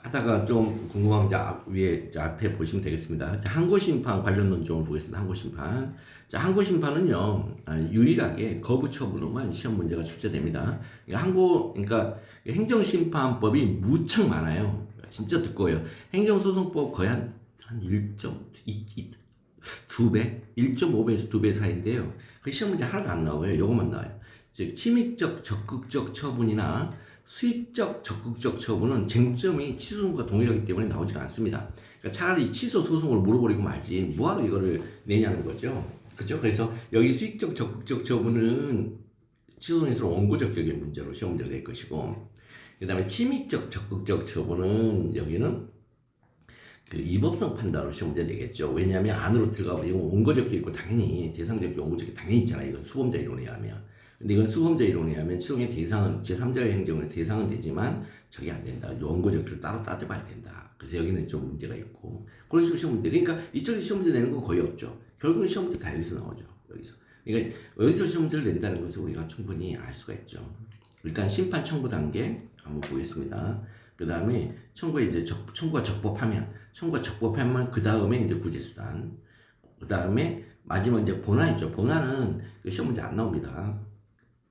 하다가 좀 궁금한 게 위에 앞에 보시면 되겠습니다. 항고심판 관련 논점을 보겠습니다. 항고심판. 항고심판은요, 유일하게 거부 처분으로만 시험 문제가 출제됩니다. 그러니까 행정심판법이 무척 많아요. 진짜 두꺼워요. 행정소송법 거의 한 2배? 1.5배에서 2배 사이인데요. 그 시험 문제 하나도 안 나와요. 이것만 나와요. 즉, 침익적 적극적 처분이나 수익적 적극적 처분은 쟁점이 취소소송과 동일하기 때문에 나오지가 않습니다. 그러니까 차라리 취소 소송을 물어버리고 말지 뭐하러 이거를 내냐는 거죠. 그죠? 그래서 여기 수익적 적극적 처분은 취소소송에서 원고적 결의 문제로 시험 문제가 될 것이고, 그 다음에 침익적 적극적 처분은 여기는 그 위법성 판단으로 시험 문제 되겠죠. 왜냐하면 안으로 들어가면 이건 원고적이 있고 당연히 대상적이 원고적이 당연히 있잖아요. 이건 수범자 이론에 의하면. 근데 이건 수범자 이론에 의하면 최종의 대상은 제3자의 행정의 대상은 되지만 저게 안 된다. 원고적기를 따로 따져봐야 된다. 그래서 여기는 좀 문제가 있고 그런 식으로 시험 문제. 그러니까 이쪽에 시험 문제 내는 건 거의 없죠. 결국은 시험 문제 다 여기서 나오죠. 여기서. 그러니까 여기서 시험 문제를 낸다는 것을 우리가 충분히 알 수가 있죠. 일단 심판 청구 단계 한번 보겠습니다. 그 다음에 청구가 적법하면 그 다음에 이제 구제수단. 그 다음에 마지막 이제 본안이죠. 본안은 시험 문제 안 나옵니다.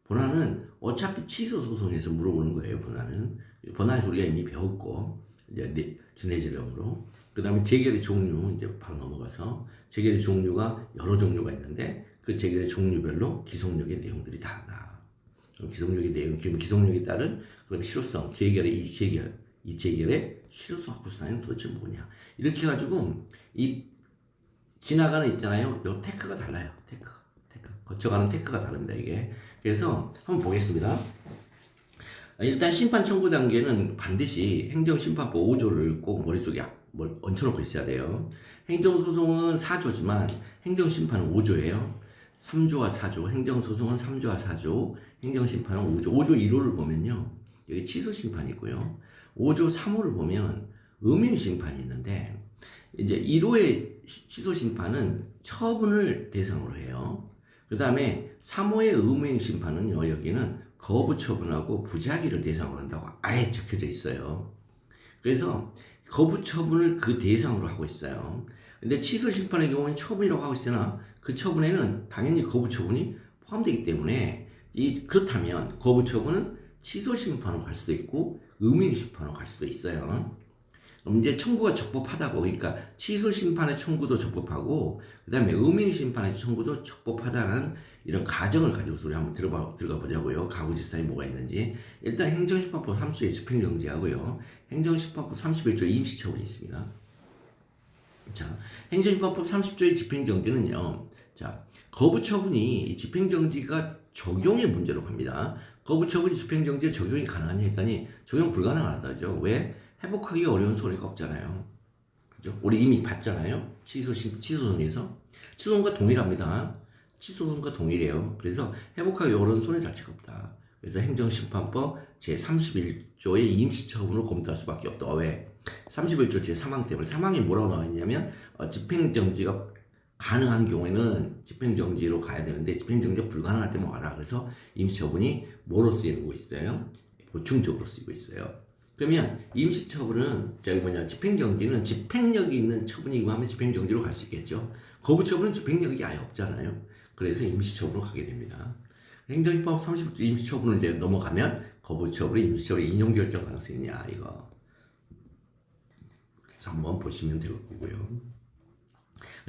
본안은 어차피 취소 소송에서 물어보는 거예요. 본안에서 우리가 이미 배웠고 이제 준해지령으로. 그 다음에 재결의 종류 이제 바로 넘어가서 재결의 종류가 여러 종류가 있는데 그 재결의 종류별로 기속력의 내용들이 다르다. 기속력의 내용, 기속력에 따른 그럼 실효성, 이 재결의 실효성 확보 수단은 도대체 뭐냐? 이렇게 해가지고 이 지나가는 있잖아요. 요 테크가 달라요. 테크 거쳐가는 테크가 다릅니다. 이게. 그래서 한번 보겠습니다. 일단 심판 청구 단계는 반드시 행정심판법 5조를 꼭 머릿속에 얹혀놓고 있어야 돼요. 행정소송은 4조지만 행정심판은 5조예요. 3조와 4조, 행정소송은 3조와 4조, 행정심판은 5조. 5조 1호를 보면요. 여기 취소심판이 있고요. 5조 3호를 보면 음행심판이 있는데 이제 1호의 취소심판은 처분을 대상으로 해요. 그 다음에 3호의 음행심판은요. 여기는 거부처분하고 부작위를 대상으로 한다고 아예 적혀져 있어요. 그래서 거부처분을 그 대상으로 하고 있어요. 근데 취소심판의 경우는 처분이라고 하고 있으나 그 처분에는 당연히 거부처분이 포함되기 때문에 그렇다면 거부처분은 취소심판으로 갈 수도 있고 음행심판으로 갈 수도 있어요. 그럼 이제 청구가 적법하다고, 그러니까 취소심판의 청구도 적법하고 그 다음에 음행심판의 청구도 적법하다는 이런 가정을 가지고서 우리 한번 들어가 보자고요. 가구지사에 뭐가 있는지. 일단 행정심판법 3조에 집행정지하고요. 행정심판법 31조에 임시처분이 있습니다. 자, 행정심판법 30조의 집행정지는요. 자, 거부처분이 이 집행정지가 적용의 문제로 갑니다. 거부처분이 집행정지에 적용이 가능하냐 했더니 적용 불가능하다죠. 왜? 회복하기 어려운 손해가 없잖아요. 그죠? 우리 이미 봤잖아요. 취소송에서. 취소송과 동일합니다. 취소송과 동일해요. 그래서 회복하기 어려운 손해 자체가 없다. 그래서 행정심판법 제31조의 임시처분을 검토할 수밖에 없다. 왜? 31조 제3항 때문에. 3항에 뭐라고 나와 있냐면 집행정지가 가능한 경우에는 집행정지로 가야 되는데 집행정지가 불가능할 때만 와라. 그래서 임시처분이 뭐로 쓰이고 있어요? 보충적으로 쓰이고 있어요. 그러면 임시처분은 집행정지는 집행력이 있는 처분이고 하면 집행정지로 갈 수 있겠죠. 거부처분은 집행력이 아예 없잖아요. 그래서 임시처분으로 가게 됩니다. 행정심판법 30조 임시처분을 이제 넘어가면 거부처분이 임시처분의 인용결정 가능성이 있냐 이거. 그래서 한번 보시면 될 거고요.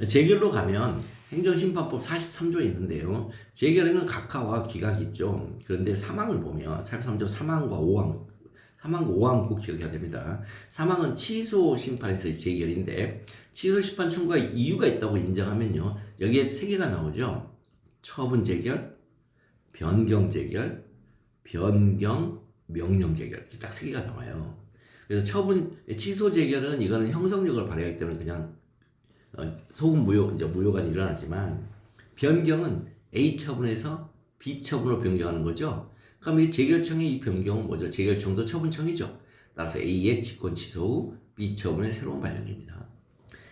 재결로 가면 행정심판법 43조에 있는데요. 재결에는 각하와 기각이 있죠. 그런데 3항을 보면 43조 3항과 5항 꼭 기억해야 됩니다. 3항은 취소심판에서의 재결인데 취소심판 청구가 이유가 있다고 인정하면요. 여기에 3개가 나오죠. 처분 재결, 변경 재결, 변경 명령 재결. 이렇게 딱 3개가 나와요. 그래서 취소 재결은 이거는 형성력을 발휘하기 때문에 그냥 소급 무효가 일어나지만 변경은 A 처분에서 B 처분으로 변경하는 거죠. 그럼 이 재결청의 이 변경은 뭐죠? 재결청도 처분청이죠. 따라서 A의 직권 취소 후 B 처분의 새로운 발령입니다.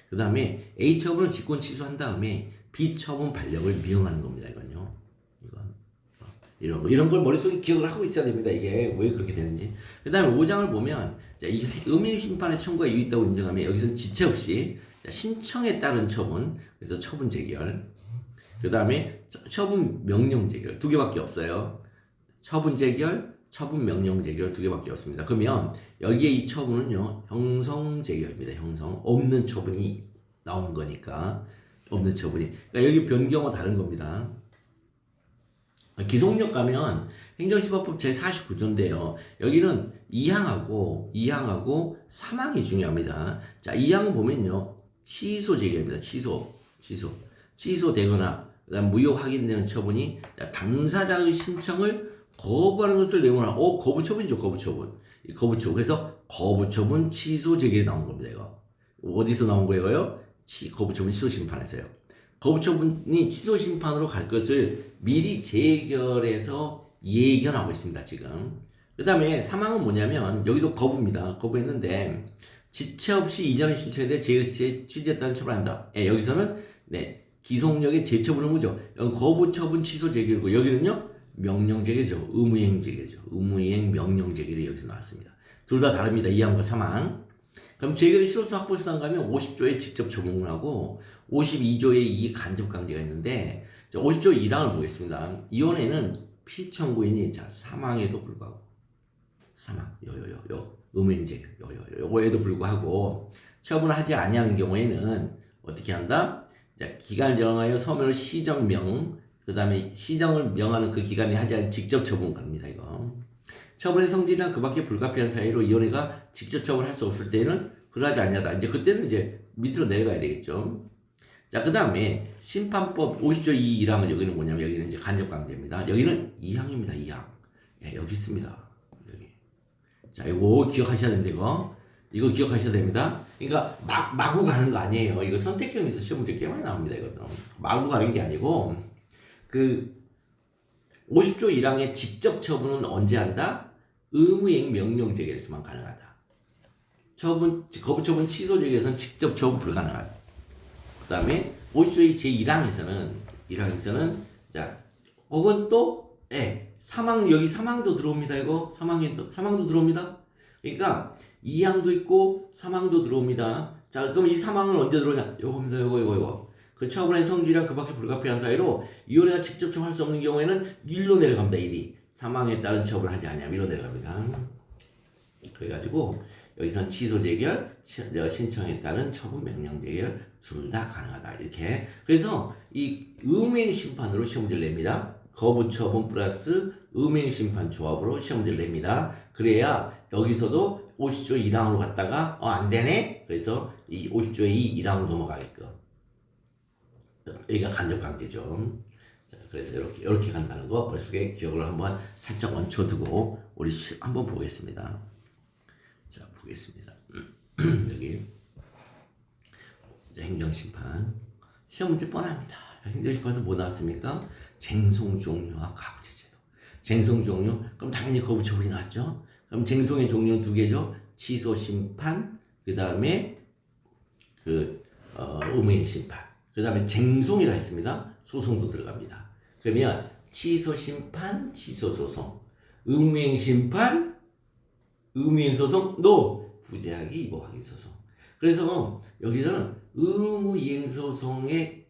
그 다음에 A 처분을 직권 취소한 다음에 B 처분 발령을 미용하는 겁니다. 이런 걸 머릿속에 기억을 하고 있어야 됩니다. 이게 왜 그렇게 되는지. 그 다음에 5장을 보면 자, 이 음행 심판의 청구가 이유 있다고 인정하면 여기서는 지체 없이 신청에 따른 처분, 그래서 처분 재결. 그 다음에 처분 명령 재결 두 개밖에 없어요. 처분 재결, 처분 명령 재결 두 개밖에 없습니다. 그러면 여기에 이 처분은요 형성 재결입니다. 형성 없는 처분이 나오는 거니까 없는 처분이. 그러니까 여기 변경은 다른 겁니다. 기속력 가면 행정심판법 제49조인데요. 여기는 2항하고 3항이 중요합니다. 자, 2항 보면요. 취소 재결입니다. 취소되거나 그다음 무효 확인되는 처분이 당사자의 신청을 거부하는 것을 내용하고 거부처분이죠. 거부처분. 그래서 거부처분 취소 재결이 나온 겁니다. 이거 어디서 나온 거예요? 거부처분 취소 심판에서요. 거부처분이 취소 심판으로 갈 것을 미리 재결해서 예견하고 있습니다. 지금. 그 다음에 3항은 뭐냐면 여기도 거부입니다. 거부했는데 지체 없이 이전의 신청에 대해 제의시에 취지했다는 처분한다. 여기서는 기속력의 재처분은 뭐죠? 거부처분 취소 재결이고 여기는요 명령 재결이죠. 의무이행 재결이죠. 의무이행 명령 재결이 여기서 나왔습니다. 둘 다 다릅니다. 2항과 3항. 그럼 재결의 실효성 확보 수단 가면 50조에 직접 적용을 하고 52조에 이 간접 강제가 있는데 50조 1항을 보겠습니다. 이혼에는 피청구인이 사망에도 불구하고 의무이행 재결 요거에도 불구하고 처분을 하지 아니하는 경우에는 어떻게 한다? 자, 기간을 정하여 서면으로 시정명, 그 다음에 시정을 명하는 그 기간에 하지 않은 직접 처분 갑니다, 이거. 처분의 성질이나 그 밖에 불가피한 사유로 위원회가 직접 처분할 수 없을 때는 그러하지 아니하다. 이제 그때는 이제 밑으로 내려가야 되겠죠. 자, 그 다음에 심판법 50조 2 1항은 여기는 뭐냐면 여기는 이제 간접강제입니다. 여기는 2항입니다, 2항. 여기 있습니다. 여기. 자, 이거 기억하셔야 됩니다, 이거 기억하셔야 됩니다. 그러니까 마구 가는 거 아니에요. 이거 선택형에서 시험 문제 꽤 많이 나옵니다. 이거는 마구 가는 게 아니고 그 50조 1항의 직접 처분은 언제 한다? 의무이행 명령 재결에서만 가능하다. 거부처분 취소 재결에서는 직접 처분 불가능하다. 그 다음에 50조 제1항에서는 자 혹은 또 사망 여기 사망도 들어옵니다. 이거 사망도 들어옵니다. 그러니까 2항도 있고 3항도 들어옵니다. 자, 그럼 이 3항은 언제 들어오냐? 요겁니다. 요거. 그 처분의 성질이나 그 밖에 불가피한 사유로 위원회가 직접 처분할 수 없는 경우에는 1로 내려갑니다. 1이. 3항에 따른 처분을 하지 않으면 1로 내려갑니다. 그래가지고 여기서는 취소 재결, 신청에 따른 처분 명령 재결 둘 다 가능하다. 이렇게. 그래서 이 의무이행 심판으로 시험 문제를 냅니다. 거부 처분 플러스 의무이행 심판 조합으로 시험 문제를 냅니다. 그래야 여기서도 50조 1항으로 갔다가 안 되네. 그래서 이 50조의 1항으로 넘어가게끔. 여기가 간접 강제죠. 자, 그래서 이렇게 간다는 거 머릿속에 기억을 한번 살짝 얹혀두고 우리 한번 보겠습니다. 자, 보겠습니다. 여기 행정심판 시험 문제 뻔합니다. 행정심판에서 뭐 나왔습니까? 쟁송 종류와 가부제제도. 쟁송 종류 그럼 당연히 거부처분이 나왔죠. 그럼 쟁송의 종류는 두 개죠. 취소 심판 그 다음에 의무이행 심판. 그 다음에 쟁송이라 했습니다. 소송도 들어갑니다. 그러면 취소 심판, 취소 소송, 의무이행 심판, 의무이행 소송, 부재하기, 이보 확인 소송. 그래서 여기서는 의무이행 소송에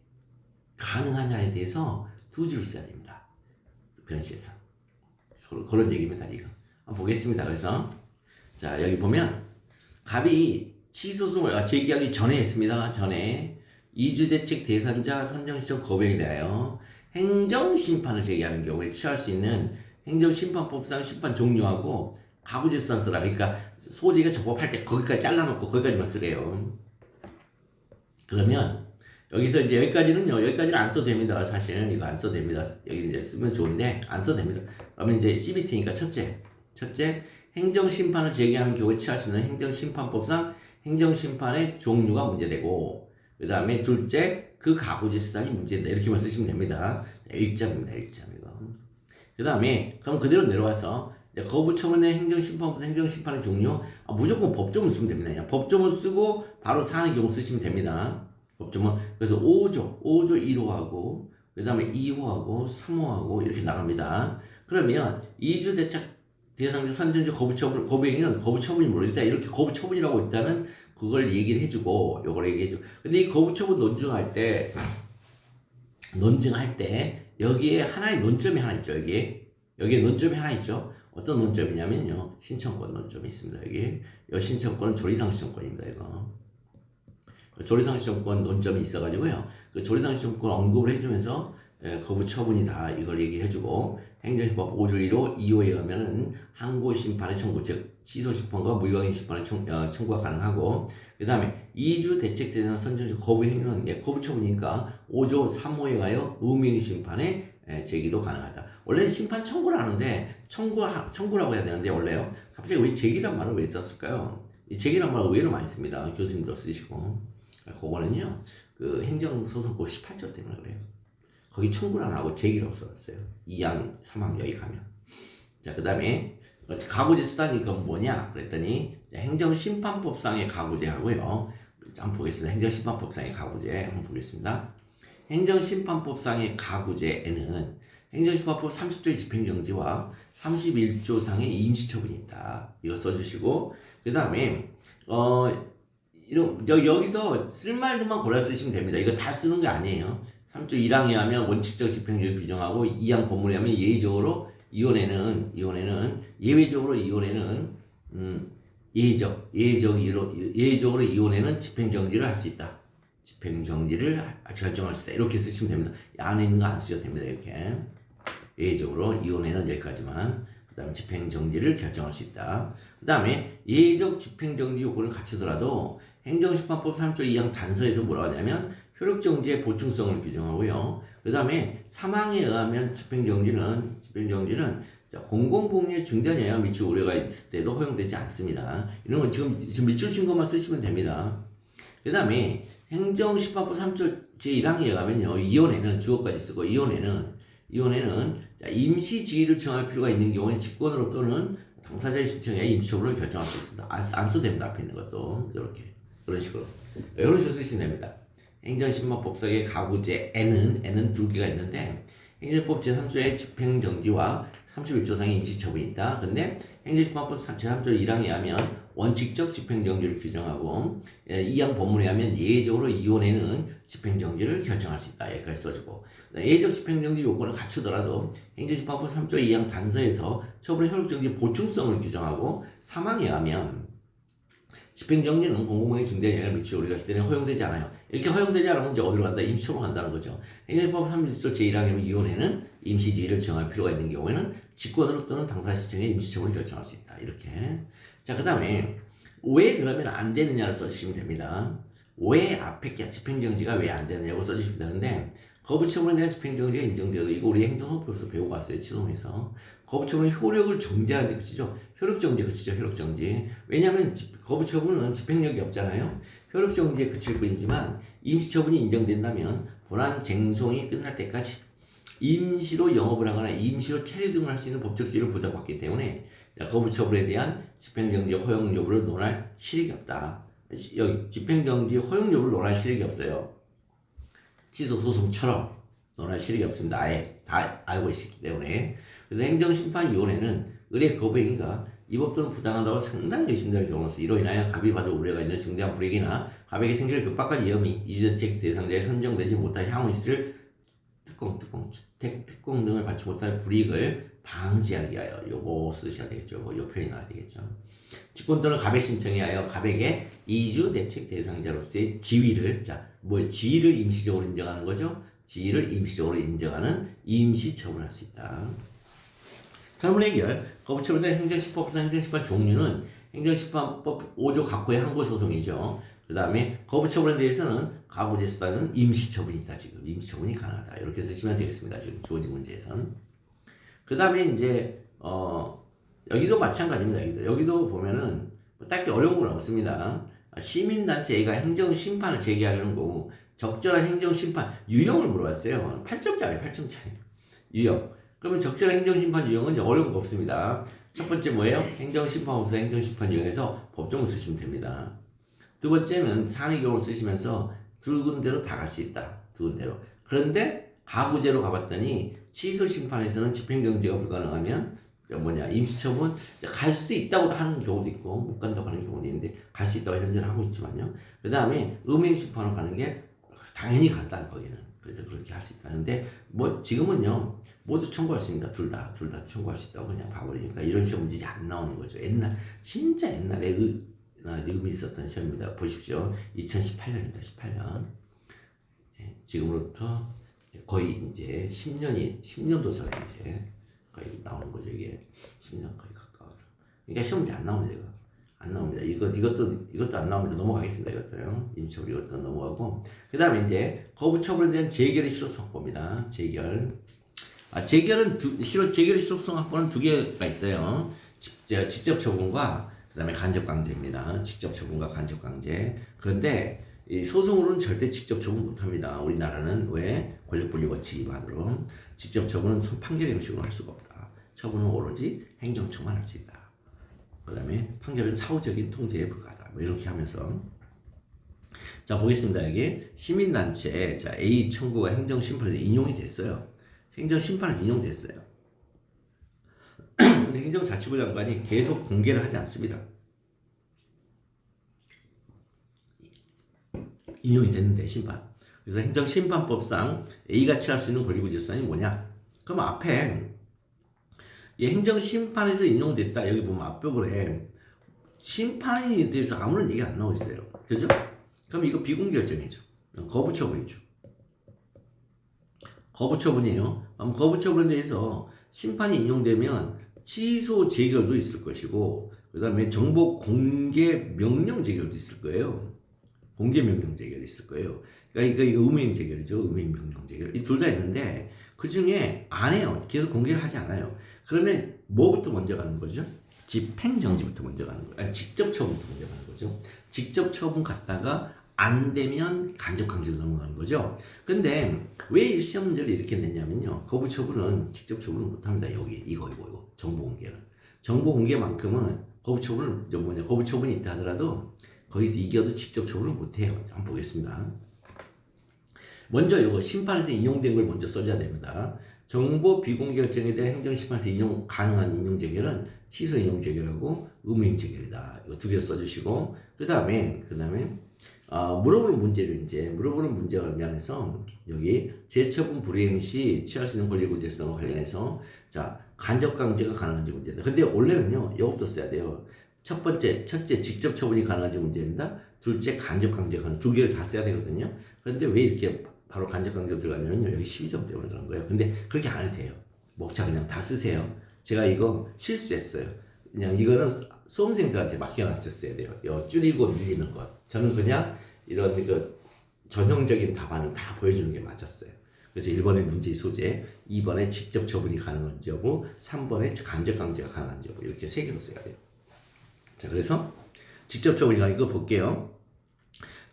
가능하냐에 대해서 두 줄을 써야 됩니다. 변시에서. 그런 얘기입니다, 이거. 한번 보겠습니다. 그래서 자, 여기 보면 갑이 취소송을 제기하기 전에 했습니다. 전에 이주대책 대상자 선정시청 거부행위에 대하여 행정심판을 제기하는 경우에 취할 수 있는 행정심판법상 심판 종류하고 가부제수단 쓰라. 그러니까 소재가 적법할 때 거기까지 잘라놓고 거기까지만 쓰래요. 그러면 여기서 이제 여기까지는 안 써도 됩니다. 사실 이거 안 써도 됩니다. 여기 이제 쓰면 좋은데 안 써도 됩니다. 그러면 이제 CBT니까 첫째 행정심판을 제기하는 경우에 취할 수 있는 행정심판법상 행정심판의 종류가 문제되고 그 다음에 둘째 그 가부제 수단이 문제된다. 이렇게만 쓰시면 됩니다. 1점입니다. 1점 이거. 그 다음에 그럼 그대로 내려와서 거부처분의 행정심판법상 행정심판의 종류 무조건 법조문 쓰면 됩니다. 그냥 법조문 쓰고 바로 사안의 경우 쓰시면 됩니다. 법조문. 그래서 5조 1호하고 그 다음에 2호하고 3호하고 이렇게 나갑니다. 그러면 이주대책 대상자 선정지 거부처분, 거부행위는 거부처분이 모르겠다. 이렇게 거부처분이라고 일단은 그걸 얘기를 해주고, 요걸 얘기해주고. 근데 이 거부처분 논증할 때, 여기에 하나의 논점이 하나 있죠, 여기에 논점이 하나 있죠. 어떤 논점이냐면요. 신청권 논점이 있습니다, 여기. 이 신청권은 조리상 신청권입니다, 이거. 조리상 신청권 논점이 있어가지고요. 그 조리상 신청권 언급을 해주면서, 거부처분이다. 이걸 얘기해주고, 행정심법 5조 1호 2호에 의하면은 항고심판의 청구, 즉 취소심판과 무효확인 심판의 청구가 가능하고, 그 다음에 2주 대책 대상 선정시 거부 행위는 거부 처분이니까 5조 3호에 의하여 무명의 심판의 제기도 가능하다. 원래 심판 청구를 하는데 청구라고 해야 되는데 원래요. 갑자기 왜 제기란 말을 왜 썼을까요? 이 제기란 말을 의외로 많이 씁니다. 교수님도 쓰시고. 그거는요. 그 행정소송법 18조 때문에 그래요. 거기 청구를 안 하고 제기라고 써놨어요. 2항, 3항 여기 가면. 자, 그 다음에 가구제 수단이 그건 뭐냐? 그랬더니 행정심판법상의 가구제 하고요. 한번 보겠습니다. 행정심판법상의 가구제 한번 보겠습니다. 행정심판법상의 가구제에는 행정심판법 30조의 집행정지와 31조상의 임시처분이 있다. 이거 써주시고 그 다음에 여기서 쓸 말들만 골라 쓰시면 됩니다. 이거 다 쓰는 게 아니에요. 3조 1항에 하면 원칙적 집행주의를 규정하고 2항 법문에 하면 예외적으로 이혼에는 예외적으로 이혼에는 예외적으로 이혼에는 집행정지를 할 수 있다. 집행정지를 결정할 수 있다. 이렇게 쓰시면 됩니다. 안에 있는 거 안 쓰셔도 됩니다. 이렇게 예외적으로 이혼에는 여기까지만. 그 다음에 집행정지를 결정할 수 있다. 그 다음에 예외적 집행정지 요건을 갖추더라도 행정심판법 3조 2항 단서에서 뭐라고 하냐면 효력정지의 보충성을 규정하고요. 그 다음에 사망에 의하면 집행정지는 공공복리의 중대한 영향을 미칠 우려가 있을 때도 허용되지 않습니다. 이런 건 지금 밑줄 친 것만 쓰시면 됩니다. 그 다음에 행정심판법 3조 제1항에 의하면요. 이혼에는 주어까지 쓰고 이혼에는 임시지위를 정할 필요가 있는 경우에 직권으로 또는 당사자의 신청에 임시처분을 결정할 수 있습니다. 안 써도 됩니다. 앞에 있는 것도 이렇게 이런 식으로 쓰시면 됩니다. 행정심판법상의 가구제 N은 두 개가 있는데 행정법 제3조의 집행정지와 31조상의 임시처분이 있다. 근데 행정심판법 제3조 1항에 하면 원칙적 집행정지를 규정하고 2항 법문에 하면 예외적으로 이혼에는 집행정지를 결정할 수 있다. 여기까지 써주고 예외적 집행정지 요건을 갖추더라도 행정심판법 3조 2항 단서에서 처분의 효력정지 보충성을 규정하고 사망에 하면 집행정지는 공공복리에 중대한 영향을 미치고 우리가 했을 때는 허용되지 않아요. 이렇게 허용되지 않으면 이제 어디로 간다? 임시처분 간다는 거죠. 행정법 30조 제1항에 이혼에는 임시지위를 정할 필요가 있는 경우에는 직권으로 또는 당사 시청에 임시처분을 결정할 수 있다. 이렇게. 자, 그 다음에 왜 그러면 안 되느냐를 써주시면 됩니다. 왜 앞에 집행정지가 왜 안 되느냐고 써주시면 되는데 거부처분에 대한 집행정지가 인정되어도 이거 우리 행정소송법에서 배우고 왔어요. 치동에서. 거부처분은 효력을 정지하는 데 그치죠. 효력정지. 왜냐하면 거부처분은 집행력이 없잖아요. 효력정지에 그칠 뿐이지만 임시처분이 인정된다면 본안 쟁송이 끝날 때까지 임시로 영업을 하거나 임시로 체류 등을 할 수 있는 법적 지위를 보장받기 때문에 거부처분에 대한 집행정지 허용 여부를 논할 실익이 없다. 여기 집행정지 허용 여부를 논할 실익이 없어요. 취소소송처럼 논할 실익이 없습니다. 아예 다 알고 있기 때문에. 그래서 행정심판위원회는 의뢰 거부행위가 위법 또는 부당하다고 상당히 의심될 경우로서 이로 인하여 갑이 받을 우려가 있는 중대한 불이익이나 갑에게 생길 급박한 위험이 이주대책 대상자에 선정되지 못할 향후 있을 주택 특공 등을 받지 못할 불이익을 방지하기 위하여 요거 쓰셔야 되겠죠. 요 표현이 나와야 되겠죠. 직권 또는 갑의 신청에 하여 갑에게 이주 대책 대상자로서의 지위를 지위를 임시적으로 인정하는 거죠. 지위를 임시적으로 인정하는 임시처분할 수 있다. 설문 해결 거부처분된 행정심판법상 행정심판 종류는 행정심판법 5조 각호의 항고소송이죠. 그 다음에 거부처분에 대해서는 가구제 수단은 임시처분이다. 지금 임시처분이 가능하다. 이렇게 쓰시면 되겠습니다. 지금 주어진 문제에선. 그 다음에 이제 여기도 마찬가지입니다. 여기도 보면은 딱히 어려운 건 없습니다. 시민단체가 행정심판을 제기하려는 거고 적절한 행정심판 유형을 물어봤어요. 8점짜리 유형. 그러면 적절한 행정심판 유형은 어려운 거 없습니다. 첫 번째 뭐예요? 행정심판법상 행정심판 유형에서 법정을 쓰시면 됩니다. 두 번째는 사안의 경우를 쓰시면서 두 군데로 다 갈 수 있다. 두 군데로. 그런데 가구제로 가봤더니 취소심판에서는 집행정지가 불가능하면 임시처분 갈 수 있다고 하는 경우도 있고 못 간다고 하는 경우도 있는데 갈 수 있다고 현재는 하고 있지만요. 그 다음에 음행심판으로 가는 게 당연히 간다 거기는. 그래서 그렇게 할 수 있다는데 뭐 지금은요 모두 청구할 수 있습니다. 둘 다 청구할 수 있다고 그냥 봐버리니까 이런 시험 문제 안 나오는 거죠. 진짜 옛날에 의미 있었던 시험입니다. 보십시오. 2018년입니다. 18년. 지금으로부터 거의 이제 10년도 전에 이제 거의 나오는 거죠. 이게 10년 거의 가까워서. 그러니까 시험 문제 안 나옵니다. 이거. 안 나옵니다. 이것도 안 나옵니다. 넘어가겠습니다. 이것도요. 임시처분 이것도 넘어가고. 그 다음에 이제 거부처분에 대한 재결의 실효성 확보입니다. 재결. 재결의 실효성 확보는 두 개가 있어요. 직접 처분과 그 다음에 간접 강제입니다. 직접 처분과 간접 강제. 그런데 이 소송으로는 절대 직접 처분 못합니다. 우리나라는 왜 권력분리 원칙 위반으로 직접 처분은 판결 형식으로 할 수가 없다. 처분은 오로지 행정처만 할 수 있다. 그 다음에 판결은 사후적인 통제에 불과하다. 뭐 이렇게 하면서 자 보겠습니다. 여기 시민단체 자 A 청구가 행정심판에서 인용이 됐어요. 행정심판에서 인용됐어요. 근데 행정자치부 장관이 계속 공개를 하지 않습니다. 인용이 됐는데 심판. 그래서 행정심판법상 A가 취할 수 있는 권리구제수단이 뭐냐? 그럼 앞에 이 행정심판에서 인용됐다. 여기 보면 앞부분에 심판에 대해서 아무런 얘기가 안 나오고 있어요. 그죠? 그럼 이거 비공개결정이죠. 거부처분이죠. 거부처분이에요. 그럼 거부처분에 대해서 심판이 인용되면 취소 재결도 있을 것이고 그 다음에 정보 공개 명령 재결도 있을 거예요. 공개 명령 재결이 있을 거예요. 그러니까 이거 음행 재결이죠. 음행 명령 재결. 이 둘 다 있는데 그 중에 안 해요. 계속 공개를 하지 않아요. 그러면 뭐부터 먼저 가는 거죠? 집행정지부터 먼저 가는 거예요. 직접 처분부터 먼저 가는 거죠. 직접 처분 갔다가 안 되면 간접 강제로 넘어가는 거죠. 근데 왜 시험 문제를 이렇게 냈냐면요. 거부 처분은 직접 처분을 못 합니다. 여기 이거 정보 공개는. 정보 공개만큼은 거부 처분을 거부 처분이 있다 하더라도 거기서 이겨도 직접 처분을 못 해요. 한번 보겠습니다. 먼저 이거 심판에서 인용된 걸 먼저 써줘야 됩니다. 정보 비공개 결정에 대한 행정심판에서 인용 가능한 인용 재결은 취소 인용 재결하고 음행 재결이다. 이거 두 개를 써주시고 그 다음에 물어보는 문제죠. 이제 물어보는 문제와 관련해서 여기 재처분 불이행 시 취할 수 있는 권리구제성과 관련해서 자 간접 강제가 가능한지 문제다. 근데 원래는요 이것부터 써야 돼요. 첫째 직접 처분이 가능한지 문제입니다. 둘째 간접 강제가 가능. 두 개를 다 써야 되거든요. 그런데 왜 이렇게 바로 간접 강제가 들어가냐면요 여기 12점 때문에 그런 거예요. 근데 그렇게 안 해도 돼요. 목차 그냥 다 쓰세요. 제가 이거 실수했어요. 그냥 이거는 수험생들한테 맡겨놨었어야 돼요. 줄이고 밀리는 것. 저는 그냥 이런 전형적인 답안을 다 보여주는 게 맞았어요. 그래서 1번에 문제의 소재, 2번에 직접 처분이 가능한지 여부, 3번에 간접 강제가 가능한지 여부 이렇게 세 개로 써야 돼요. 자, 그래서 직접 처분이 가능한 이거 볼게요.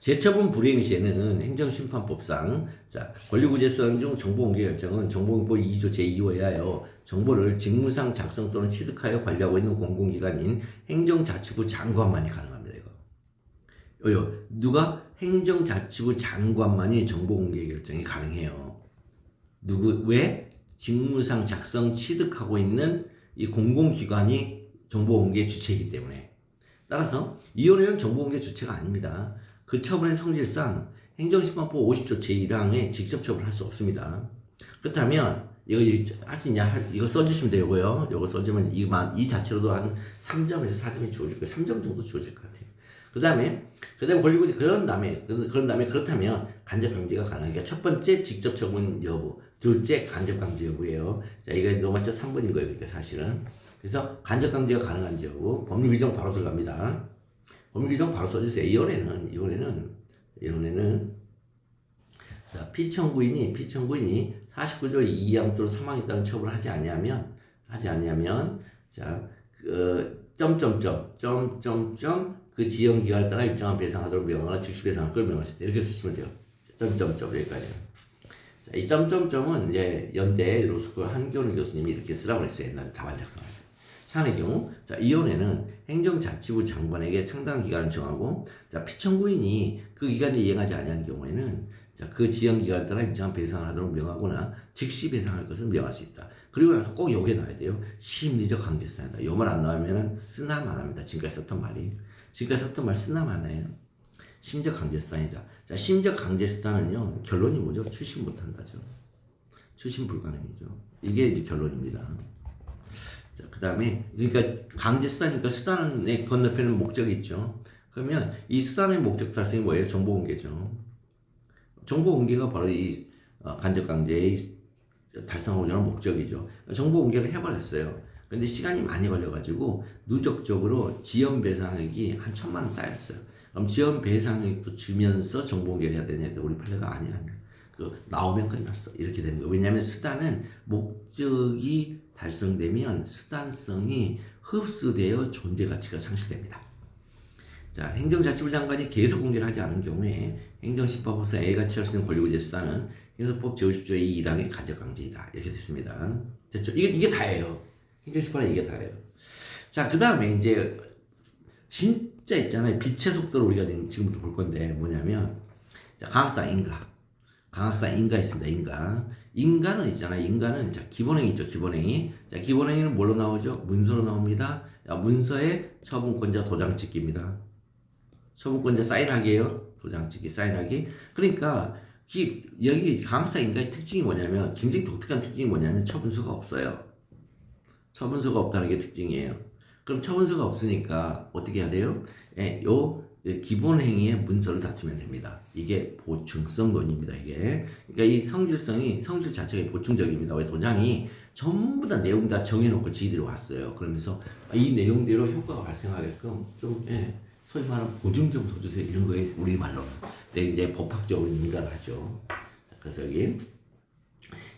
재처분 불이행 시에는 행정심판법상 자 권리구제수단 중 정보공개 결정은 정보공보 2조 제2호에 하여 정보를 직무상 작성 또는 취득하여 관리하고 있는 공공기관인 행정자치부 장관만이 가능합니다. 이거 누가 행정자치부 장관만이 정보공개 결정이 가능해요. 왜? 직무상 작성 취득하고 있는 이 공공기관이 정보공개 주체이기 때문에. 따라서 이혼회는 정보공개 주체가 아닙니다. 그 처분의 성질상 행정심판법 50조 제1항에 직접 처분을 할 수 없습니다. 그렇다면 이거 할 수 있냐? 이거 써주시면 되고요. 이거 써주면 이 자체로도 한 3점에서 4점이 주어질 거예요. 3점 정도 주어질 것 같아요. 그 다음에 권리구제 그런 다음에 그렇다면 간접 강제가 가능하니까 첫 번째 직접 처분 여부, 둘째 간접 강제 여부예요. 자 이거 노마차 3번인 거예요. 그러니까 사실은 그래서 간접 강제가 가능한지 여부 법률 규정 바로 들어갑니다. 법률 규정 바로 써주세요. 이혼에는 자, 피청구인이 49조 2항 3항에 따른 처분을 하지 아니하면 자 그 지연 기간에 따라 일정한 배상하도록 명하거나 즉시 배상할 걸 명할 수 있다. 이렇게 쓰시면 돼요. 여기까지. 자, 이 점점점은 이제 연대 로스쿨 한교훈 교수님이 이렇게 쓰라고 그랬어요. 옛날에 답안 작성할 때. 사안의 경우, 자, 이혼에는 행정자치부 장관에게 상당한 기간을 정하고, 자, 피청구인이 그 기간에 이행하지 아니한 경우에는, 자, 그 지연 기간에 따라 일정한 배상을 하도록 명하거나 즉시 배상할 것을 명할 수 있다. 그리고 나서 꼭 여기에 넣어야 돼요. 심리적 강제수단이다. 요 말 안 나오면 쓰나만 합니다. 지금까지 썼던 말이. 지금까지 썼던 말 쓰나만 해요. 심리적 강제수단이다. 자, 심리적 강제수단은요, 결론이 뭐죠? 추심 못한다죠. 추심 불가능이죠. 이게 이제 결론입니다. 자, 그 다음에, 그러니까 강제수단이니까 수단의 건너편에는 목적이 있죠. 그러면 이 수단의 목적 달성이 뭐예요? 정보 공개죠. 정보 공개가 바로 이 간접 강제의 달성하고자 하는 목적이죠. 정보 공개를 해버렸어요. 근데 시간이 많이 걸려가지고 누적적으로 지연 배상액이 한 1,000만 원 쌓였어요. 그럼 지연 배상액도 주면서 정보 공개를 해야 되냐? 우리 판례가 아니야. 그 나오면 끝났어. 이렇게 되는 거예요. 왜냐하면 수단은 목적이 달성되면 수단성이 흡수되어 존재 가치가 상실됩니다. 자, 행정자치부 장관이 계속 공개를 하지 않은 경우에 행정심판법상 A가 취할 수 있는 권리구제 수단은 행정법 제50조의 2항의 간접강제이다. 이렇게 됐습니다. 됐죠? 이게 다예요. 행정심판은 이게 다예요. 자, 그 다음에 이제 진짜 있잖아요. 빛의 속도를 우리가 지금부터 볼 건데 뭐냐면 자, 강학상 인가. 강학상 인가 있습니다. 인가. 인가는 있잖아요. 인가는 자, 기본행위 있죠. 기본행위. 자, 기본행위는 뭘로 나오죠? 문서로 나옵니다. 자, 문서에 처분권자 도장 찍기입니다. 처분권자 사인하기예요. 도장 찍기, 사인하기. 그러니까 여기 강학상 인가의 특징이 뭐냐면 굉장히 독특한 특징이 뭐냐면 처분서가 없어요. 처분서가 없다는 게 특징이에요. 그럼 처분서가 없으니까 어떻게 해야 돼요? 요 기본 행위의 문서를 다투면 됩니다. 이게 보충성 논입니다. 이게 그러니까 이 성질 자체가 보충적입니다. 왜 도장이 전부 다 내용 다 정해놓고 지들이 왔어요. 그러면서 이 내용대로 효과가 발생하게끔 좀 소위 말하는 보증 좀 써주세요. 이런 거에 우리 말로는 이제 법학적으로 인가를 하죠. 그래서 여기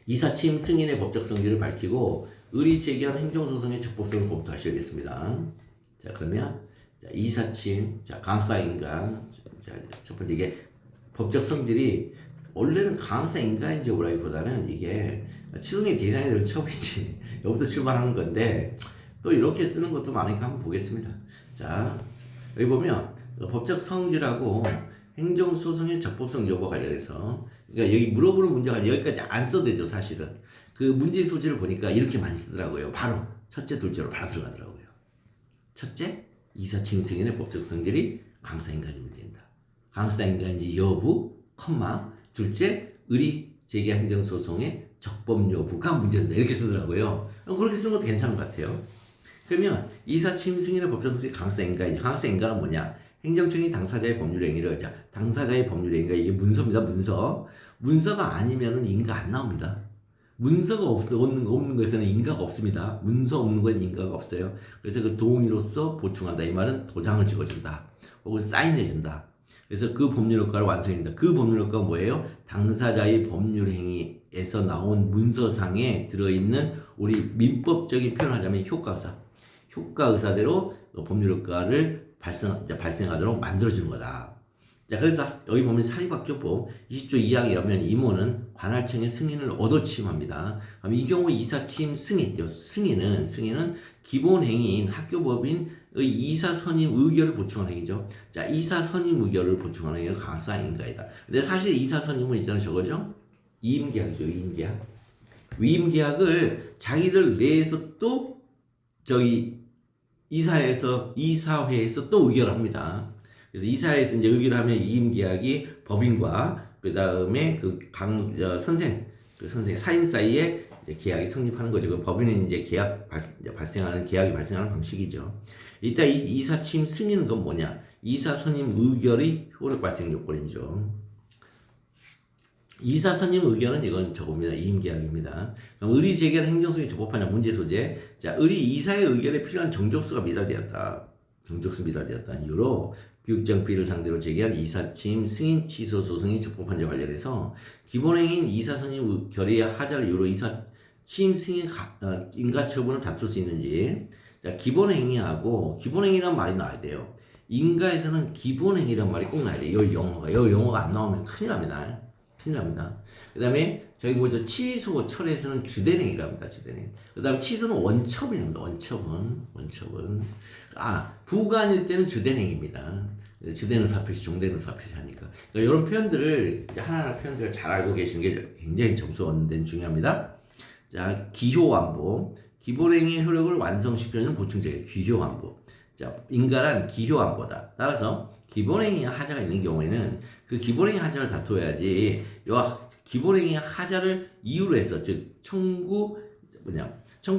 이사침 승인의 법적 성질을 밝히고 의리 제기한 행정소송의 적법성을 검토하셔야겠습니다. 자, 그러면 자, 이사침, 자, 강사인가. 자, 첫 번째 이게 법적 성질이 원래는 강사인가인지 오라기보다는 이게 치동의 대상이 될 처음이지. 여기부터 출발하는 건데 또 이렇게 쓰는 것도 많으니까 한번 보겠습니다. 자, 여기 보면 법적 성질하고 행정소송의 적법성 여부 관련해서 그러니까 여기 물어보는 문제가 여기까지 안 써도 되죠. 사실은 그 문제의 소지를 보니까 이렇게 많이 쓰더라고요. 바로 첫째, 둘째로 바로 들어가더라고요. 첫째, 이사침 승인의 법적 성질이 강사인가인지 문제된다. 강사인가인지 여부, 컴마. 둘째, 의리 제기 행정소송의 적법 여부가 문제된다. 이렇게 쓰더라고요. 그렇게 쓰는 것도 괜찮은 것 같아요. 그러면 이사침 승인의 법적 성질이 강사인가인지. 강사인가는 뭐냐? 행정청이 당사자의 법률 행위를 자, 당사자의 법률 행위가 이게 문서입니다. 문서가 아니면은 인가 안 나옵니다. 문서가 없는 것에는 인가가 없습니다. 문서 없는 건 인가가 없어요. 그래서 그 동의로서 보충한다. 이 말은 도장을 찍어준다. 혹은 사인해준다. 그래서 그 법률 효과를 완성합니다. 그 법률 효과가 뭐예요? 당사자의 법률 행위에서 나온 문서상에 들어있는 우리 민법적인 표현하자면 효과의사. 효과의사대로 법률 효과를 발생하도록 만들어주는 거다. 자, 그래서 여기 보면 사립학교법 20조 2항이라면 임원은 관할청의 승인을 얻어 취임합니다. 그럼 이 경우 이사취임 승인은 기본 행위인 학교법인의 이사 선임 의결을 보충하는 행위죠. 자, 이사 선임 의결을 보충하는 행위가 강사 인가이다. 근데 사실 이사 선임은 있잖아요. 저거죠? 위임계약이죠. 위임계약을 자기들 내에서 또 이사회에서 또 의결을 합니다. 그래서 이사회에서 이제 의결을 하면 이임계약이 법인과 그 다음에 선생 사인 사이에 이제 계약이 성립하는 거죠. 그 법인은 이제 계약이 발생하는 방식이죠. 이따 이사 취임 승인은 건 뭐냐? 이사 선임 의결의 효력 발생 요건이죠. 이사 선임 의결은 이건 저겁니다. 이임계약입니다. 그럼 의리 제기한 행정소송이 적법하냐 문제 소재. 자, 이사의 의결에 필요한 정족수가 미달되었다. 정족수 미달되었다. 이유로 교육장비를 상대로 제기한 이사침 승인 취소 소송이 적법한지 관련해서 기본행위인 이사 선임 결의 하자를 이유로 이사침 승인 인가 처분을 다툴 수 있는지. 자, 기본행위란 말이 나와야 돼요. 인가에서는 기본행위란 말이 꼭 나와야 돼요. 이 영어가 안 나오면 큰일 납니다. 그 다음에 저기 뭐죠? 취소 철에서는 주된행위랍니다. 주된행위. 그 다음에 취소는 원처분입니다. 원처분. 부관일 때는 주된행위입니다. 주되는 사표시, 종되는 사표시 하니까. 그러니까 이런 표현들을 하나하나 표현들을 잘 알고 계시는 게 굉장히 점수 얻는 데는 중요합니다. 자, 기효완보. 기본행위의 효력을 완성시켜주는 보충제계, 기효완보. 자, 인가란 기효완보다. 따라서 기본행위의 하자가 있는 경우에는 그 기본행위 하자를 다투어야지. 요 기본행위 하자를 이유로 해서, 즉 청구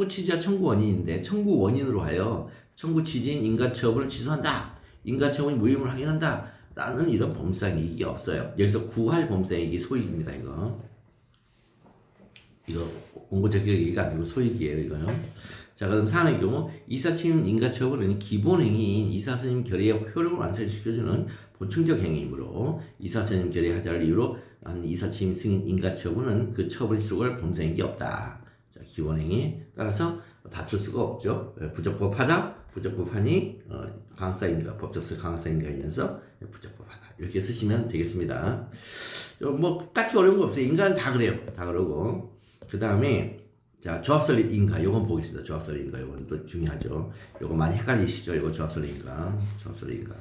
취지와 청구 원인인데, 청구 원인으로 하여 청구 취지인 인가처분을 취소한다. 인가처분이 무효임을 확인한다. 라는 이런 범상이익이 없어요. 여기서 구할 범상이익이 소익입니다. 이거 공고적 얘기가 아니고 소익이에요. 이거요. 자, 그럼 4의 경우 이사침 인가처분은 기본행위인 이사스님 결의의 효력을 완성시켜주는 보충적 행위이므로 이사스님 결의 하자를 이유로 한 이사침 승인 인가처분은 그 처분 수록을 범상이익이 없다. 자, 기본행위 따라서 다툴 수가 없죠. 부적법하다, 부적법하니 강사인가, 법적성 강사인가이면서 부적법하다. 이렇게 쓰시면 되겠습니다. 뭐 딱히 어려운 거 없어요. 인간은 다 그래요. 다 그러고. 그 다음에 자, 조합설립 인가 요건 보겠습니다. 조합설립 인가 요건 또 중요하죠. 요거 많이 헷갈리시죠? 이거 조합설립 인가, 조합설립 인가.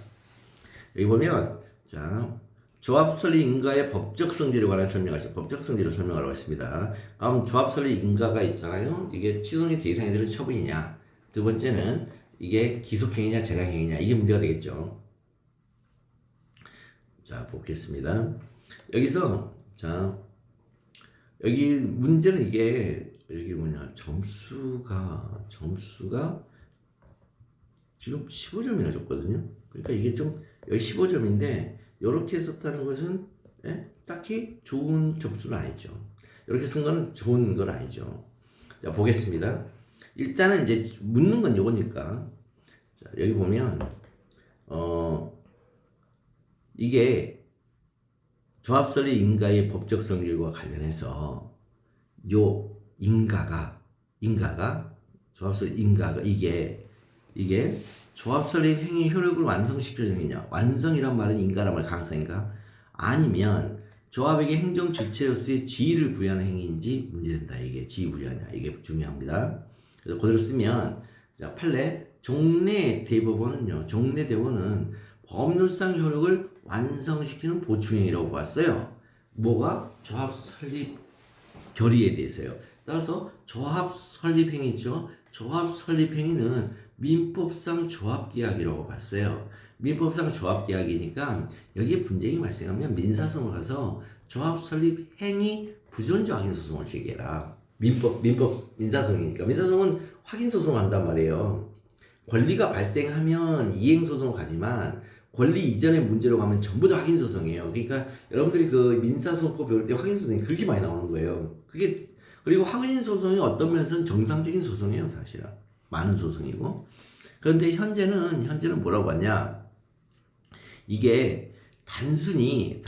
여기 보면 자, 조합설립 인가의 법적 성질에 관한 설명하죠. 법적 성질을 설명하라고 했습니다. 다음 조합설립 인가가 있잖아요. 이게 취소의 대상이 되는 처분이냐. 두 번째는 이게 기속행위냐 재량행위냐 이게 문제가 되겠죠. 자, 보겠습니다. 여기서 자, 여기 문제는 이게 여기 점수가 지금 15점이나 줬거든요. 그러니까 이게 좀 여기 15점인데 이렇게 썼다는 것은 딱히 좋은 점수는 아니죠. 이렇게 쓴 거는 좋은 건 아니죠. 자, 보겠습니다. 일단은 이제 묻는 건 요거니까. 자, 여기 보면 이게 조합설립 인가의 법적 성질과 관련해서 요 인가가 조합설립 인가가 이게 조합설립 행위 효력을 완성시켜주는 행위냐. 완성이란 말은 인가란 말 강성인가? 아니면 조합에게 행정 주체로서의 지위를 부여하는 행위인지 문제된다. 이게 지위 부여하냐. 이게 중요합니다. 그래서 그대로 쓰면 자, 판례 종래 대법원은요. 종래 대법원은 법률상 효력을 완성시키는 보충행위라고 봤어요. 뭐가? 조합 설립 결의에 대해서요. 따라서 조합 설립 행위죠. 조합 설립 행위는 민법상 조합계약이라고 봤어요. 민법상 조합계약이니까 여기에 분쟁이 발생하면 민사소송을 가서 조합 설립 행위 부존재 확인 소송을 제기해라. 민법 민사소송이니까. 민사소송은 확인 소송을 한단 말이에요. 권리가 발생하면 이행 소송을 가지만 권리 이전의 문제로 가면 전부 다 확인 소송이에요. 그러니까 여러분들이 그 민사소송법 배울 때 확인 소송이 그렇게 많이 나오는 거예요. 그리고 확인 소송이 어떤 면에서는 정상적인 소송이에요, 사실은. 많은 소송이고. 그런데 현재는 뭐라고 하냐? 이게 단순히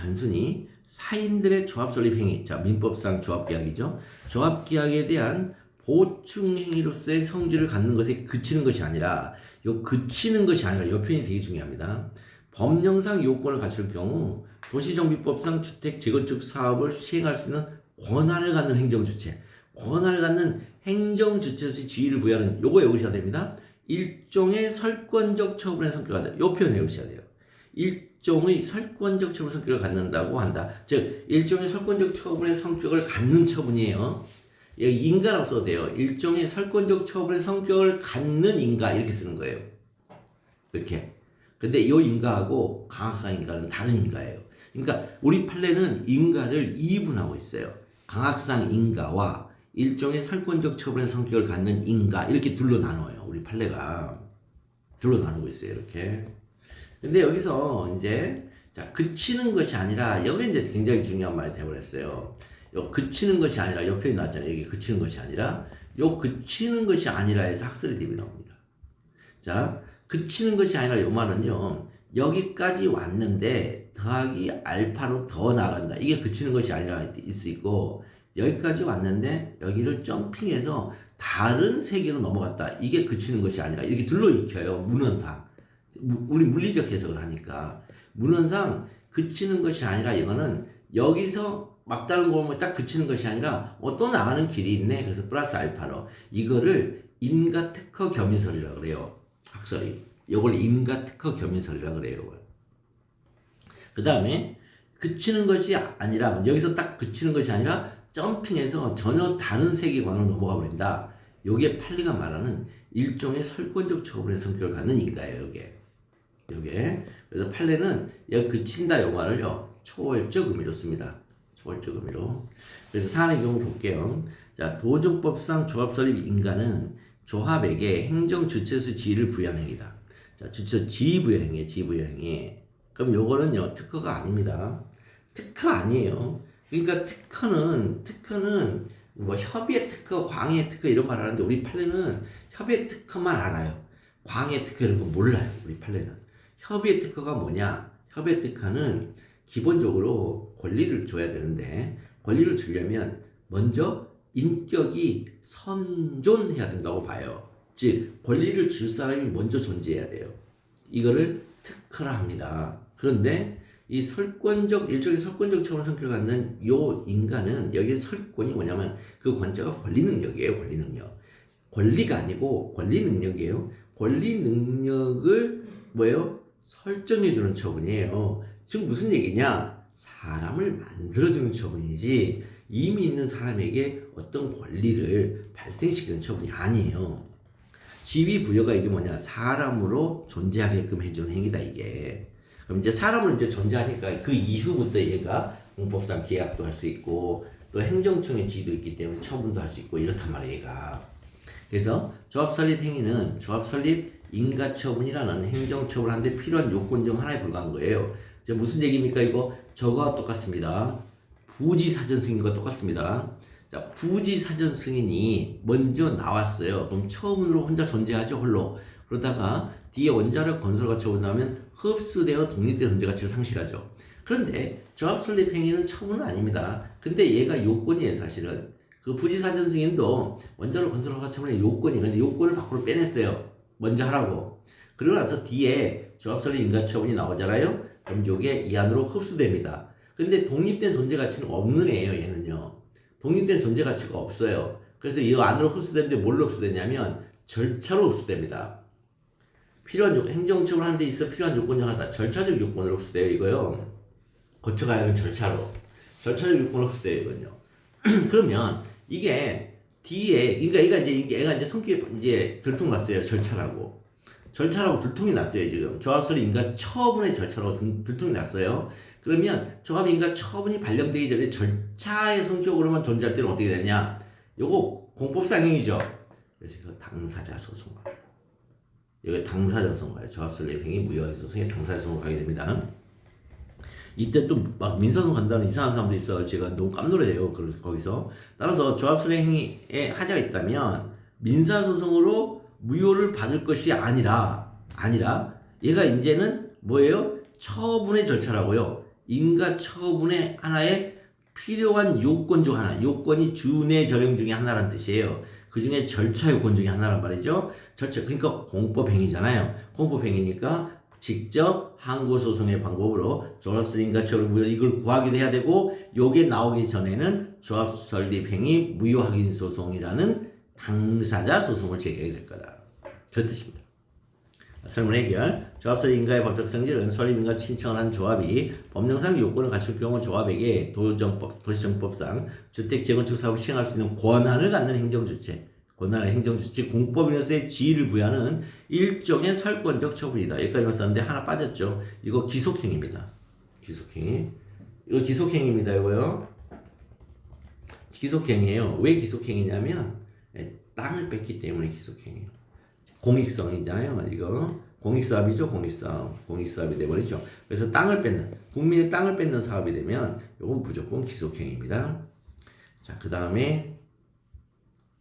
사인들의 조합 설립 행위, 자, 민법상 조합계약이죠. 조합계약에 대한 보충 행위로서의 성질을 갖는 것에 그치는 것이 아니라, 요 표현이 되게 중요합니다. 법령상 요건을 갖출 경우 도시정비법상 주택 재건축 사업을 시행할 수 있는 권한을 갖는 행정주체, 권한을 갖는 행정주체로서의 지위를 부여하는 요거 외우셔야 됩니다. 일종의 설권적 처분의 성격을 갖는다. 요 표현 외우셔야 돼요. 일종의 설권적 처분 성격을 갖는다고 한다. 즉 일종의 설권적 처분의 성격을 갖는 처분이에요. 여기 인가라고 써도 돼요. 일종의 설권적 처분의 성격을 갖는 인가 이렇게 쓰는 거예요. 이렇게. 근데 이 인가하고 강학상 인가는 다른 인가예요. 그러니까 우리 판례는 인가를 이분하고 있어요. 강학상 인가와 일종의 설권적 처분의 성격을 갖는 인가 이렇게 둘로 나눠요. 우리 판례가 둘로 나누고 있어요. 이렇게. 근데 여기서 이제 자, 그치는 것이 아니라 여기 이제 굉장히 중요한 말이 되어버렸어요. 요 그치는 것이 아니라 옆에 나왔잖아요. 여기 그치는 것이 아니라 요 그치는 것이 아니라 해서 학설의 대입이 나옵니다. 자, 그치는 것이 아니라 요 말은요. 여기까지 왔는데 더하기 알파로 더 나간다. 이게 그치는 것이 아니라 있을 수 있고 여기까지 왔는데 여기를 점핑해서 다른 세계로 넘어갔다. 이게 그치는 것이 아니라 이렇게 둘로 익혀요. 문헌상. 우리 물리적 해석을 하니까 문헌상 그치는 것이 아니라 이거는 여기서 막다른 거 보면 딱 그치는 것이 아니라 또 나가는 길이 있네. 그래서 플러스 알파로 이거를 인가특허 겸유설이라고 그래요. 학설이 이걸 인가특허 겸유설이라고 그래요. 그 다음에 그치는 것이 아니라 여기서 딱 그치는 것이 아니라 점핑해서 전혀 다른 세계관으로 넘어가 버린다. 요게 판례가 말하는 일종의 설권적 처분의 성격을 갖는 인가예요. 요게. 그래서 판례는 여 그친다 용어를요 초월적 의미로 씁니다. 초월적 의미로. 그래서 사안의 경우 볼게요. 자, 도정법상 조합 설립 인가는 조합에게 행정 주체수 지위를 부여한 행위다. 자, 주체 지위 부여 행위, 지위 부여 행위. 그럼 요거는요 특허가 아닙니다. 특허 아니에요. 그러니까 특허는 뭐 협의의 특허, 광의 특허 이런 말 하는데 우리 판례는 협의의 특허만 알아요. 광의 특허 이런 거 몰라요. 우리 판례는. 협의의 특허가 뭐냐? 협의의 특허는 기본적으로 권리를 줘야 되는데 권리를 주려면 먼저 인격이 선존해야 된다고 봐요. 즉 권리를 줄 사람이 먼저 존재해야 돼요. 이거를 특허라 합니다. 그런데 이 일종의 설권적 처분 성격을 갖는 요 인간은 여기 설권이 뭐냐면 그 권자가 권리 능력이에요. 권리 능력. 권리가 아니고 권리 능력이에요. 권리 능력을 뭐예요? 설정해주는 처분이에요. 즉 무슨 얘기냐? 사람을 만들어주는 처분이지 이미 있는 사람에게 어떤 권리를 발생시키는 처분이 아니에요. 지위 부여가 이게 뭐냐? 사람으로 존재하게끔 해주는 행위다 이게. 그럼 이제 사람으로 이제 존재하니까 그 이후부터 얘가 공법상 계약도 할 수 있고 또 행정청의 지위도 있기 때문에 처분도 할 수 있고 이렇단 말이에요 얘가. 그래서 조합 설립 행위는 조합 설립 인가 처분이라는 행정 처분하는데 필요한 요건 중 하나에 불과한 거예요. 이제 무슨 얘기입니까 이거? 저거와 똑같습니다. 부지 사전 승인과 똑같습니다. 자, 부지 사전 승인이 먼저 나왔어요. 그럼 처분으로 혼자 존재하죠, 홀로. 그러다가 뒤에 원자력 건설과 처분하면 흡수되어 독립된 존재 가치를 상실하죠. 그런데 조합 설립 행위는 처분은 아닙니다. 근데 얘가 요건이에요, 사실은. 그 부지 사전 승인도 원자력 건설과 처분의 요건이. 근데 요건을 밖으로 빼냈어요. 먼저 하라고. 그러고 나서 뒤에 조합 설립 인가 처분이 나오잖아요. 그럼 요게 이 안으로 흡수됩니다. 근데 독립된 존재 가치는 없는 애예요, 얘는요. 독립된 존재 가치가 없어요. 그래서 이 안으로 흡수되는데 뭘로 흡수되냐면 절차로 흡수됩니다. 필요한 행정처분 하는 데 있어 필요한 요건 중 하나 절차적 요건으로 흡수돼요, 이거요. 거쳐가야 하는 절차로. 절차적 요건으로 흡수돼요, 이건요. 그러면 이게 뒤에 그러니까 얘가 이제 성격이 이제 들통났어요, 절차라고. 절차라고 들통이 났어요, 지금. 조합설립 인가 처분의 절차라고 들통이 났어요. 그러면 조합인가 처분이 발령되기 전에 절차의 성격으로만 존재할 때는 어떻게 되냐? 요거 공법상 행위죠. 그래서 이거 당사자 소송과 여기 당사자 소송과요. 조합설립 행위 무효 소송에 당사자 소송을 가게 됩니다. 이때 또 막 민사소송 간다는 이상한 사람도 있어. 제가 너무 깜놀해요. 그래서 거기서 따라서 조합설립 행위에 하자가 있다면 민사소송으로 무효를 받을 것이 아니라 얘가 이제는 뭐예요? 처분의 절차라고요. 인가 처분의 하나의 필요한 요건 중 하나, 요건이 준의 절용 중에 하나란 뜻이에요. 그 중에 절차 요건 중에 하나란 말이죠. 절차, 그러니까 공법행위잖아요. 공법행위니까 직접 항고소송의 방법으로 조합설립 인가 처분 무효 이걸 구하기도 해야 되고 요게 나오기 전에는 조합설립행위 무효 확인 소송이라는 당사자 소송을 제기하게 될 거다. 그런 뜻입니다. 설문 해결. 조합설립 인가의 법적 성질은 설립인가 신청을 한 조합이 법령상 요건을 갖출 경우 조합에게 도시정법상 주택 재건축 사업을 시행할 수 있는 권한을 갖는 행정주체, 권한의 행정주체 공법인으로서의 지위를 부여하는 일종의 설권적 처분이다. 여기까지만 썼는데 하나 빠졌죠. 이거 기속행위입니다. 기속행위. 이거 기속행위입니다. 이거요. 기속행위예요. 왜 기속행위냐면 땅을 뺐기 때문에 기속행위예요. 공익성이잖아요. 이거 공익사업이죠. 공익사업이 돼버리죠. 그래서 땅을 뺏는 국민의 땅을 뺏는 사업이 되면 이건 무조건 기속행위입니다. 자, 그 다음에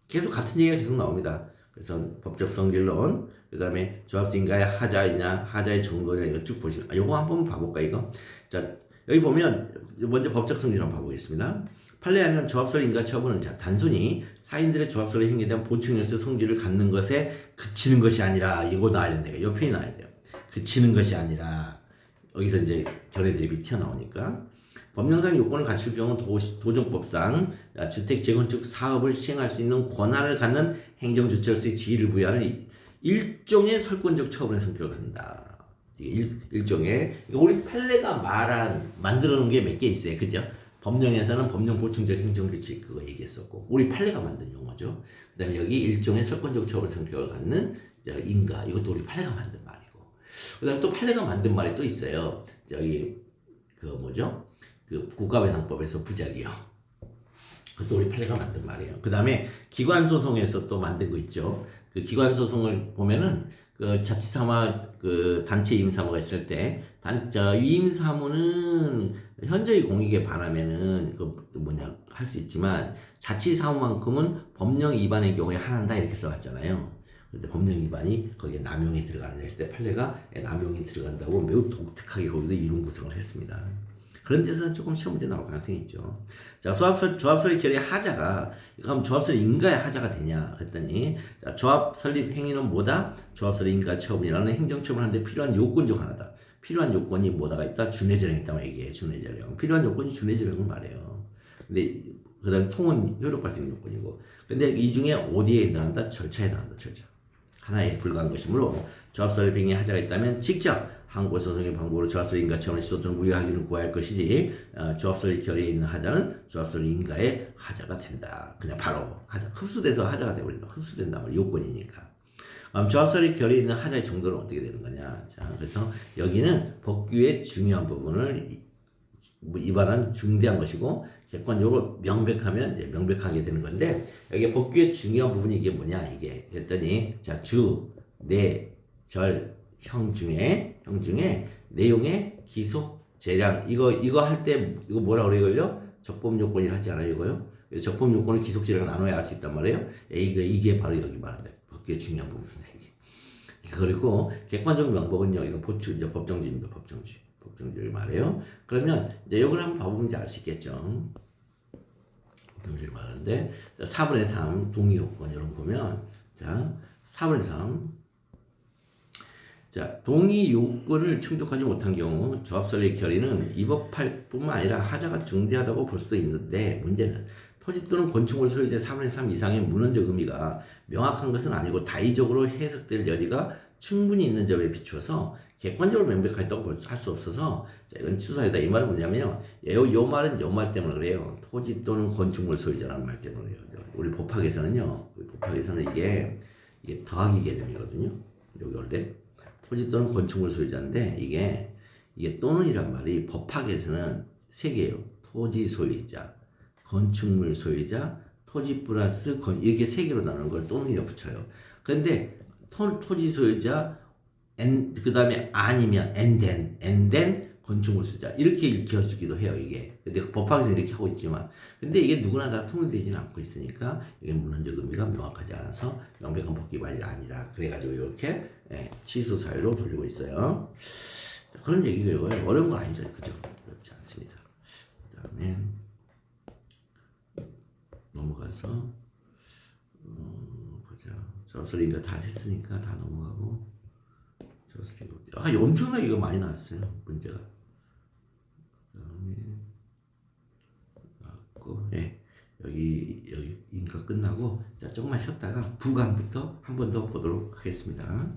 계속 같은 얘기가 계속 나옵니다. 그래서 법적 성질론, 그 다음에 조합인가의 하자의 정도냐 이거 쭉 보시면 이거 한번 봐볼까 이거. 자, 여기 보면 먼저 법적 성질 한번 봐보겠습니다. 판례하면 조합설립 인가 처분은 단순히 사인들의 조합설립 행위에 대한 보충에서 성질을 갖는 것에 그치는 것이 아니라 이거 나와야 된다. 이 표현이 나와야 돼요. 그치는 것이 아니라 여기서 이제 결의 대비 튀어나오니까 법령상 요건을 갖출 경우 도정법상 주택 재건축 사업을 시행할 수 있는 권한을 갖는 행정주체로서의 지위를 부여하는 일종의 설권적 처분의 성격을 갖는다. 일종의 우리 판례가 만들어 놓은 게 몇 개 있어요. 그죠? 법령에서는 법령 보충적 행정규칙 그거 얘기했었고 우리 판례가 만든 용어죠. 그다음에 여기 일종의 설권적 처벌 성격을 갖는 인가 이것도 우리 판례가 만든 말이고 그다음에 또 판례가 만든 말이 또 있어요. 저기 그 뭐죠? 그 국가배상법에서 부작이요. 그것도 우리 판례가 만든 말이에요. 그 다음에 기관소송에서 또 만든 거 있죠. 그 기관소송을 보면은 그 자치사무 그 단체 위임사무가 있을 때 위임사무는 현저히 공익에 반하면은 그 뭐냐 할 수 있지만 자치사무만큼은 법령 위반의 경우에 하나다 이렇게 써놨잖아요. 근데 법령 위반이 거기에 남용이 들어가는 했을 때 판례가 남용이 들어간다고 매우 독특하게 거기도 이론 구성을 했습니다. 그런 데서는 조금 시험 문제 나올 가능성이 있죠. 자, 조합설립 결의 하자가, 그럼 조합설립 인가의 하자가 되냐? 그랬더니, 자, 조합 설립 행위는 뭐다? 조합설립 인가 처분이라는 행정처분하는데 필요한 요건 중 하나다. 필요한 요건이 뭐다가 있다? 준해절형이 있다고 얘기해, 준해절형. 필요한 요건이 준해절형을 말해요. 근데, 그 다음에 통은 효력 발생 요건이고. 근데 이 중에 어디에 해당한다? 절차에 해당한다, 절차. 하나에 불과한 것이므로 조합설립 행위 하자가 있다면 직접 항고소송의 방법으로 조합설립 인가 처분의 시도 또는 무효하기는 구할 것이지 조합설립 결의에 있는 하자는 조합설립 인가의 하자가 된다. 그냥 바로 하자 흡수돼서 하자가 되어버린다. 흡수된다 말이야. 요건이니까. 조합설립 결의에 있는 하자의 정도는 어떻게 되는 거냐. 자, 그래서 여기는 법규의 중요한 부분을 위반한 중대한 것이고 객관적으로 명백하면 이제 명백하게 되는 건데 여기 법규의 중요한 부분이 이게 뭐냐 이게 그랬더니 자 주, 내, 절, 형 중에 내용의 기속 재량 이거 할 때 이거 뭐라 그래요? 적법 요건이라 하지 않아요 이거요? 적법 요건을 기속 재량 나눠야 알 수 있단 말이에요. 이게 바로 여기 말한다. 법규의 중요한 부분입니다 이게. 그리고 객관적 명복은요 이거 이제 법정주의입니다. 법정주의를 말해요. 그러면 이제 이걸 한번 봐보면 이제 알 수 있겠죠. 법정주의를 말하는데 4분의 3 동의 요건 이런 거 보면 자 4분의 3 자, 동의 요건을 충족하지 못한 경우 조합설립 결의는 위법할 뿐만 아니라 하자가 중대하다고 볼 수도 있는데 문제는 토지 또는 건축물 소유자의 3분의 3 이상의 문헌적 의미가 명확한 것은 아니고 다의적으로 해석될 여지가 충분히 있는 점에 비추어서 객관적으로 명백하다고 할 수 없어서 자, 이건 취소사유다. 이 말은 뭐냐면요. 요 말은 요 말 때문에 그래요. 토지 또는 건축물 소유자라는 말 때문에 그래요. 우리 법학에서는요. 이게 더하기 개념이거든요. 여기 원래. 토지 또는 건축물 소유자인데 이게 또는이란 말이 법학에서는 세 개예요. 토지 소유자, 건축물 소유자, 토지 플러스 이렇게 세 개로 나누는 걸 또는이라고 붙여요. 그런데 토지 소유자 그 다음에 아니면 and then 건축물 소유자 이렇게 읽혀지기도 해요 이게. 근데 법학에서 이렇게 하고 있지만 근데 이게 누구나 다 통일되지는 않고 있으니까 이게 문헌적 의미가 명확하지 않아서 명백한 법기관이 아니다. 그래가지고 이렇게 취소 사유로 돌리고 있어요. 자, 그런 얘기고요. 어려운 거 아니죠, 그죠? 어렵지 않습니다. 그다음에 넘어가서 보자. 저슬인가 다 했으니까 다 넘어가고. 엄청나게 이거 많이 나왔어요 문제가. 그다음에 나왔고, 여기 인가 끝나고 자 조금만 쉬었다가 부간부터 한 번 더 보도록 하겠습니다.